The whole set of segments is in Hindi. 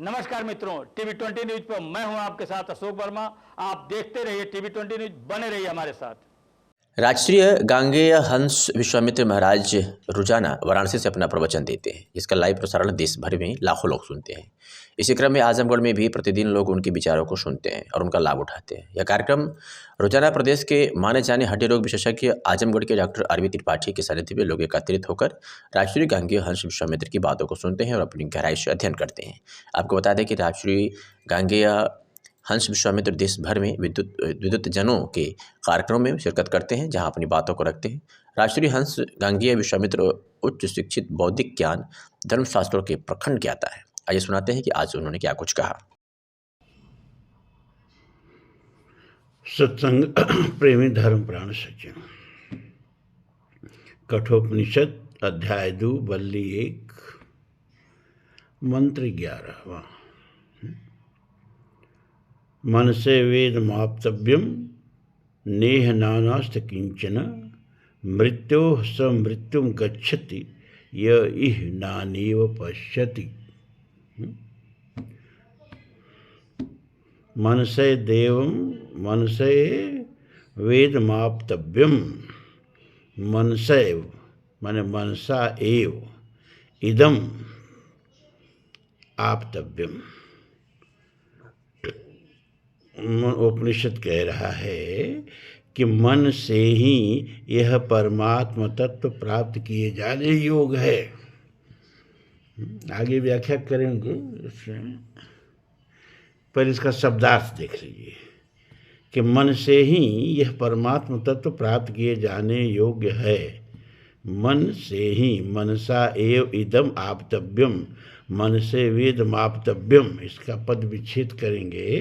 नमस्कार मित्रों, टीवी 20 न्यूज पर मैं हूं आपके साथ अशोक वर्मा। आप देखते रहिए टीवी 20 न्यूज, बने रहिए हमारे साथ। राष्ट्रीय गांगेय हंस विश्वामित्र महाराज रोजाना वाराणसी से अपना प्रवचन देते हैं, जिसका लाइव प्रसारण देश भर में लाखों लोग सुनते हैं। इसी क्रम में आजमगढ़ में भी प्रतिदिन लोग उनके विचारों को सुनते हैं और उनका लाभ उठाते हैं। यह कार्यक्रम रोजाना प्रदेश के माने जाने हड्डी रोग विशेषज्ञ आजमगढ़ के डॉक्टर आर वी त्रिपाठी के सानिध्य में लोग एकत्रित होकर राष्ट्रीय गांगेय हंस विश्वामित्र की बातों को सुनते हैं और अपनी गहराई से अध्ययन करते हैं। आपको बता दें कि राष्ट्रीय गांगेय हंस विश्वामित्र देश भर में विद्युत जनों के कार्यक्रमों में शिरकत करते हैं, जहां अपनी बातों को रखते हैं। राष्ट्रीय हंस गांगेय विश्वामित्र उच्च शिक्षित, बौद्धिक ज्ञान, धर्मशास्त्रों के प्रखंड ज्ञाता है। आइए सुनाते हैं कि आज उन्होंने क्या कुछ कहा। सत्संग प्रेमी धर्म प्राण सज्जन। कठोपनिषद अध्याय 2 बल्ली 1 मंत्र 11वां। मन से वेद माप्तव्यम नेह नानास्त किंचन मृत्यो स मृत्युम गच्छति य इह नानेव पश्यति। मन से देवम मन से वेद माप्तव्यम, मन से माने मनसा एव इदम आप्तव्यम। उपनिषद कह रहा है कि मन से ही यह परमात्म तत्व प्राप्त किए जाने योग्य है। आगे व्याख्या करेंगे इसमें, पर इसका शब्दार्थ देख लीजिए कि मन से ही यह परमात्म तत्व प्राप्त किए जाने योग्य है। मन से ही, मनसा एव इदम आप्तव्यम, मन से वेद माप्तव्यम, इसका पद विच्छेद करेंगे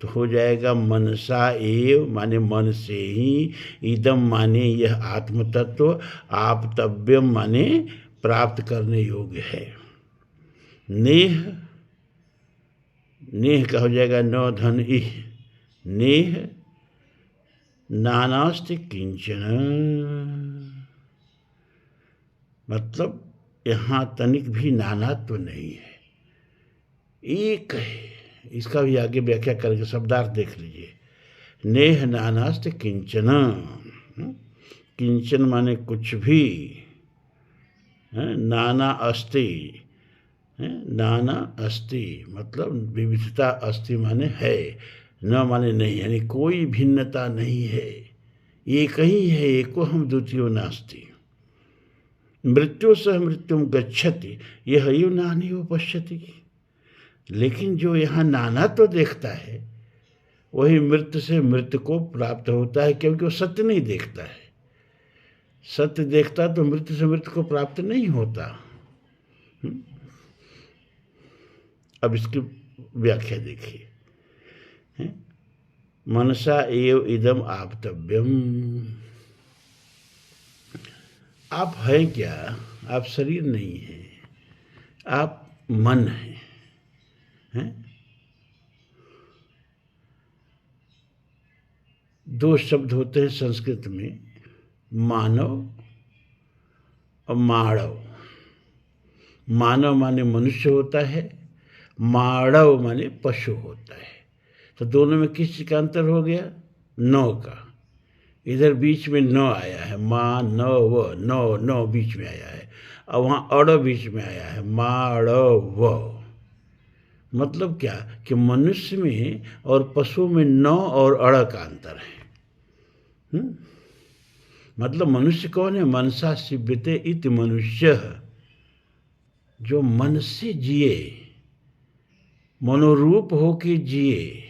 तो हो जाएगा मनसा एव माने मन से ही, इदम माने यह आत्म तत्व, आप्तव्यम माने प्राप्त करने योग्य है। नेह, नेह का हो जाएगा न धन इह, नेह नानास्ति किंचन, मतलब यहाँ तनिक भी नानात्व नहीं है, एक है। इसका भी आगे व्याख्या करके शब्दार्थ देख लीजिए। नेह नानास्त किंचन, किंचन माने कुछ भी, नाना अस्ति, नाना अस्ति मतलब विविधता, अस्ति माने है, न माने नहीं, यानी कोई भिन्नता नहीं है, एक ही है, एको हम द्वितीयो नास्ति। मृत्यु सह मृत्युम गच्छति यह यो नान्यो पश्यति। लेकिन जो यहाँ नाना तो देखता है वही मृत्यु से मृत्यु को प्राप्त होता है, क्योंकि वो सत्य नहीं देखता है। सत्य देखता तो मृत्यु से मृत्यु को प्राप्त नहीं होता। अब इसकी व्याख्या देखिए। मनसा एव इदम आप्तव्यम, आप हैं क्या? आप शरीर नहीं हैं, आप मन हैं। दो शब्द होते हैं संस्कृत में, मानव और माणव। मानव माने मनुष्य होता है, माणव माने पशु होता है। तो दोनों में किस चीज का अंतर हो गया? नौ का। इधर बीच में न आया है, मा न व, नौ नौ बीच में आया है, और वहाँ अड़ बीच में आया है, माड़ व। मतलब क्या कि मनुष्य में और पशु में न और अड़ का अंतर है। मतलब मनुष्य कौन है? मनसा शिव्यते इति मनुष्य, जो मन से जिए, मनोरूप हो के जिए,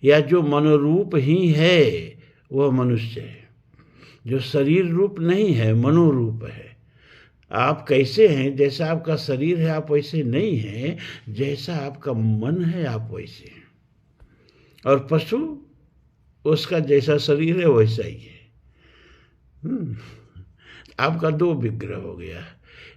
या जो मनोरूप ही है वह मनुष्य है। जो शरीर रूप नहीं है, मनोरूप है। आप कैसे हैं? जैसा आपका शरीर है आप वैसे नहीं हैं, जैसा आपका मन है आप वैसे हैं। और पशु उसका जैसा शरीर है वैसा ही है। आपका दो विग्रह हो गया,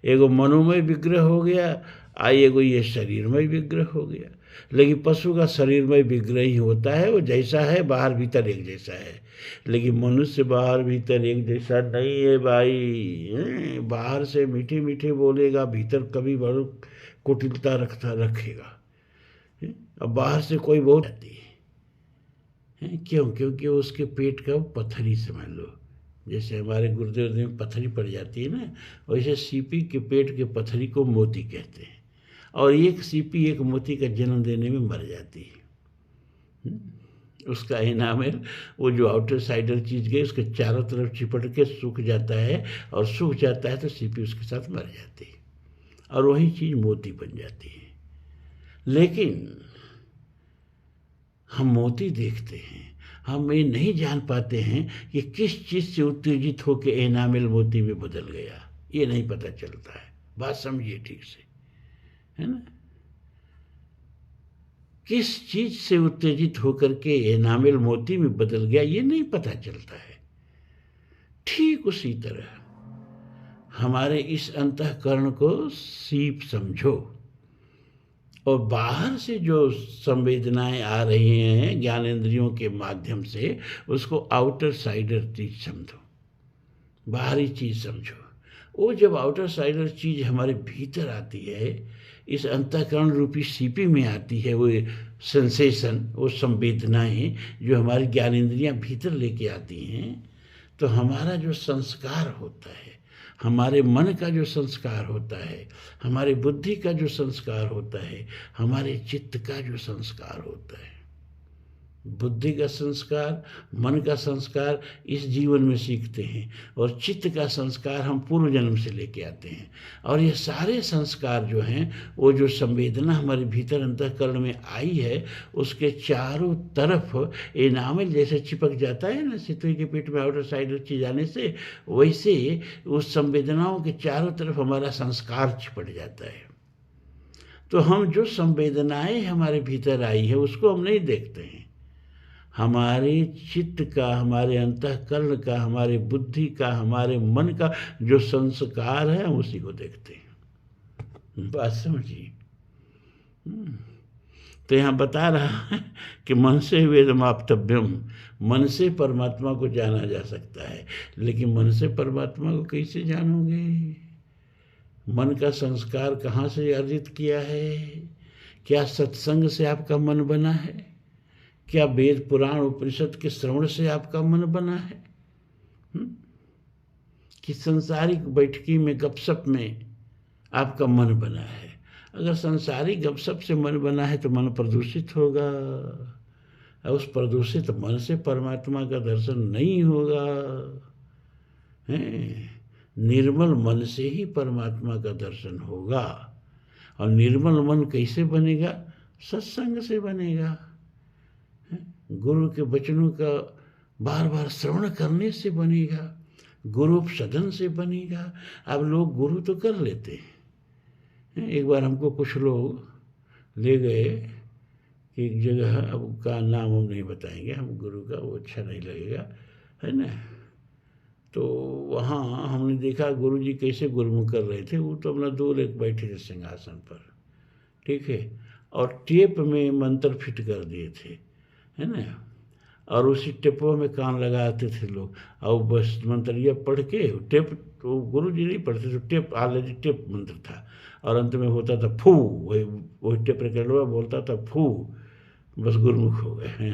एगो मनोमय विग्रह हो गया, एगो ये शरीरमय विग्रह हो गया। लेकिन पशु का शरीरमय विग्रह ही होता है, वो जैसा है बाहर भीतर एक जैसा है। लेकिन मनुष्य बाहर भीतर एक जैसा नहीं है भाई। बाहर से मीठे मीठे बोलेगा, भीतर कभी बड़ कुटिलता रखेगा। अब बाहर से कोई बहुत आती है, क्यों? क्योंकि उसके पेट का पत्थरी समझ लो, जैसे हमारे गुर्दे में पत्थरी पड़ जाती है ना, वैसे सीपी के पेट के पत्थरी को मोती कहते हैं। और एक सीपी एक मोती का जन्म देने में मर जाती है। उसका इनामेल वो जो आउटर साइडर चीज गई उसके चारों तरफ चिपट के सूख जाता है, और सूख जाता है तो सीपी उसके साथ मर जाती है, और वही चीज मोती बन जाती है। लेकिन हम मोती देखते हैं, हम ये नहीं जान पाते हैं कि किस चीज से उत्तेजित होकर एनामेल मोती में बदल गया, ये नहीं पता चलता है। बात समझिए ठीक से, है ना? किस चीज से उत्तेजित होकर के एनामेल मोती में बदल गया ये नहीं पता चलता है। ठीक उसी तरह हमारे इस अंतःकरण को सीप समझो, और बाहर से जो संवेदनाएं आ रही हैं ज्ञानेंद्रियों के माध्यम से, उसको आउटर साइडर चीज समझो, बाहरी चीज समझो। वो जब आउटर साइडर चीज हमारे भीतर आती है, इस अंतःकरण रूपी सीपी में आती है, वो सेंसेशन, वो संवेदनाएं जो हमारी ज्ञानेंद्रियां भीतर लेके आती हैं, तो हमारा जो संस्कार होता है, हमारे मन का जो संस्कार होता है, हमारे बुद्धि का जो संस्कार होता है, हमारे चित्त का जो संस्कार होता है, बुद्धि का संस्कार, मन का संस्कार इस जीवन में सीखते हैं, और चित्त का संस्कार हम पूर्व जन्म से लेके आते हैं। और ये सारे संस्कार जो हैं, वो जो संवेदना हमारे भीतर अंतःकरण में आई है, उसके चारों तरफ एनामेल जैसे चिपक जाता है ना सितुई के पेट में आउटर साइडर चीज आने से, वैसे उस संवेदनाओं के चारों तरफ हमारा संस्कार चिपट जाता है। तो हम जो संवेदनाएं हमारे भीतर आई है उसको हम नहीं देखते हैं, हमारे चित्त का, हमारे अंतःकरण का, हमारे बुद्धि का, हमारे मन का जो संस्कार है हम उसी को देखते हैं। बात समझिए। तो यहाँ बता रहा है कि मन से वेदमाप्तव्यम, मन से परमात्मा को जाना जा सकता है। लेकिन मन से परमात्मा को कैसे जानोगे? मन का संस्कार कहाँ से अर्जित किया है? क्या सत्संग से आपका मन बना है? क्या वेद पुराण उपनिषद के श्रवण से आपका मन बना है? कि संसारिक बैठकी में गपशप में आपका मन बना है? अगर संसारिक गपशप से मन बना है तो मन प्रदूषित होगा, और उस प्रदूषित मन से परमात्मा का दर्शन नहीं होगा। निर्मल मन से ही परमात्मा का दर्शन होगा। और निर्मल मन कैसे बनेगा? सत्संग से बनेगा, गुरु के वचनों का बार बार श्रवण करने से बनेगा, गुरुपसदन से बनेगा। अब लोग गुरु तो कर लेते हैं। एक बार हमको कुछ लोग ले गए एक जगह, अब का नाम हम नहीं बताएंगे हम गुरु का, वो अच्छा नहीं लगेगा, है ना। तो वहाँ हमने देखा गुरु जी कैसे गुरुमुख कर रहे थे। वो तो अपना दूर एक बैठे थे सिंहासन पर, ठीक है, और टेप में मंत्र फिट कर दिए थे, है ना। और उसी टेपों में कान लगाते थे लोग, और बस मंत्रिया पढ़ के टेप, तो गुरु जी नहीं पढ़ते, तो टेप ऑलरेडी टेप मंत्र था, और अंत में होता था फू, वही टेप रिकॉर्डर बोलता था फू, बस गुरुमुख हो गए।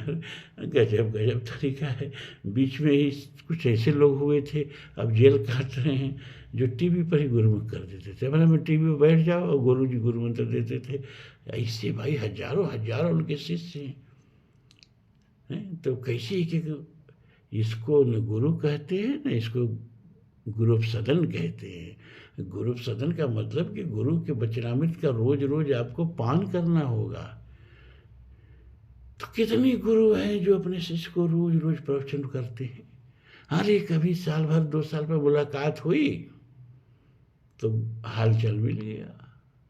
गजब गजब तरीका है। बीच में ही कुछ ऐसे लोग हुए थे, अब जेल काट रहे हैं, जो टीवी पर ही गुरुमुख कर देते थे। अपना में टीवी पर बैठ जाओ और गुरु जी गुरु मंत्र देते थे। ऐसे भाई हजारों हजारों उनके शिष्य हैं। तो कैसे कि इसको न गुरु कहते हैं न इसको गुरुपसदन कहते हैं। गुरुपसदन का मतलब कि गुरु के वचनामृत का रोज रोज आपको पान करना होगा। तो कितने गुरु हैं जो अपने शिष्य को रोज रोज प्रवचन करते हैं। अरे कभी साल भर 2 साल पर मुलाकात हुई तो हाल चल मिल गया,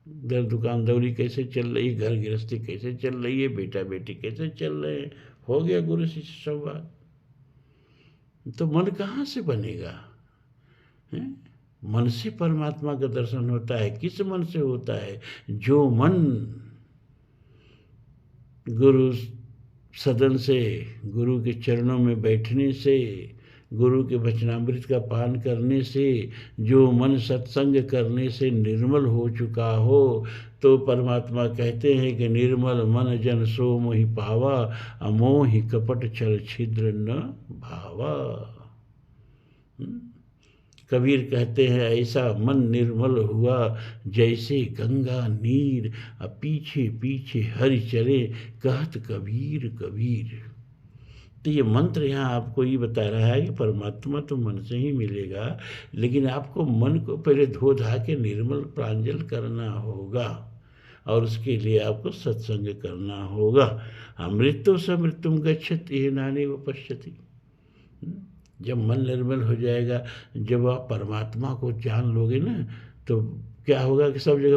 दर दुकानदारी कैसे चल रही, घर गृहस्थी कैसे चल रही है, बेटा बेटी कैसे चल रहे हैं, हो गया गुरु शिष्य संवाद। तो मन कहाँ से बनेगा? मन से परमात्मा का दर्शन होता है। किस मन से होता है? जो मन गुरु सदन से, गुरु के चरणों में बैठने से, गुरु के वचनामृत का पान करने से, जो मन सत्संग करने से निर्मल हो चुका हो, तो परमात्मा कहते हैं कि निर्मल मन जन सो मोहि पावा, अमोहि कपट छल छिद्र न भावा। कबीर कहते हैं ऐसा मन निर्मल हुआ जैसे गंगा नीर, पीछे पीछे हरि चले कहत कबीर कबीर। तो ये मंत्र यहाँ आपको ये बता रहा है कि परमात्मा तो मन से ही मिलेगा, लेकिन आपको मन को पहले धो धा के निर्मल प्रांजल करना होगा और उसके लिए आपको सत्संग करना होगा। अमृतो स मृत्युम गच्छति येनानि पश्यति। जब मन निर्मल हो जाएगा, जब आप परमात्मा को जान लोगे ना, तो क्या होगा कि सब जगह